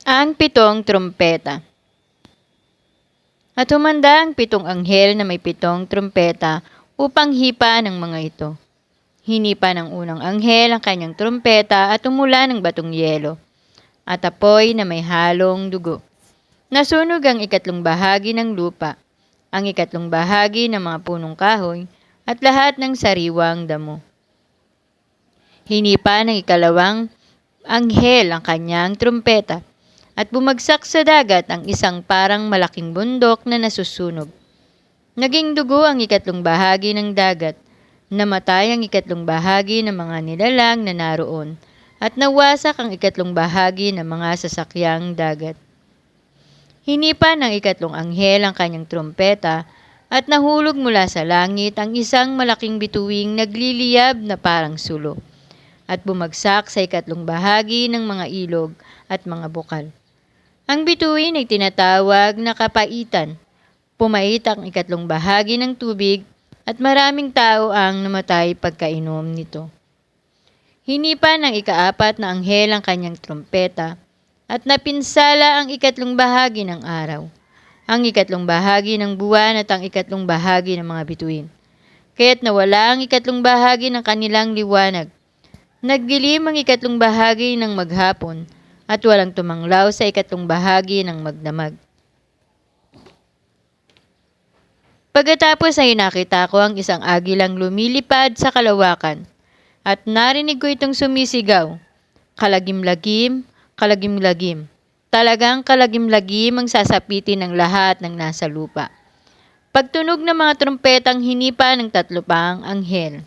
Ang pitong trumpeta. At humanda ang pitong anghel na may pitong trumpeta upang hipa ng mga ito. Hinipa ng unang anghel ang kanyang trumpeta at umula ng batong yelo, at apoy na may halong dugo. Nasunog ang ikatlong bahagi ng lupa, ang ikatlong bahagi ng mga punong kahoy, at lahat ng sariwang damo. Hinipa ng ikalawang anghel ang kanyang trumpeta, at bumagsak sa dagat ang isang parang malaking bundok na nasusunog. Naging dugo ang ikatlong bahagi ng dagat, namatay ang ikatlong bahagi ng mga nilalang na naroon, at nawasak ang ikatlong bahagi ng mga sasakyang dagat. Hinipa ng ikatlong anghel ang kanyang trumpeta, at nahulog mula sa langit ang isang malaking bituing nagliliyab na parang sulo, at bumagsak sa ikatlong bahagi ng mga ilog at mga bukal. Ang bituin ay tinatawag na kapaitan. Pumait ang ikatlong bahagi ng tubig at maraming tao ang namatay pagkainom nito. Hinipa ng ikaapat na anghel ang kanyang trumpeta at napinsala ang ikatlong bahagi ng araw, ang ikatlong bahagi ng buwan at ang ikatlong bahagi ng mga bituin. Kaya't nawala ang ikatlong bahagi ng kanilang liwanag. Nagdilim ang ikatlong bahagi ng maghapon at walang tumanglaw sa ikatlong bahagi ng magdamag. Pagkatapos ay nakita ko ang isang agilang lumilipad sa kalawakan, at narinig ko itong sumisigaw, "Kalagim-lagim, kalagim-lagim, talagang kalagim-lagim ang sasapitin ng lahat ng nasa lupa." Pagtunog ng mga trumpetang hinipa ng tatlo pang anghel.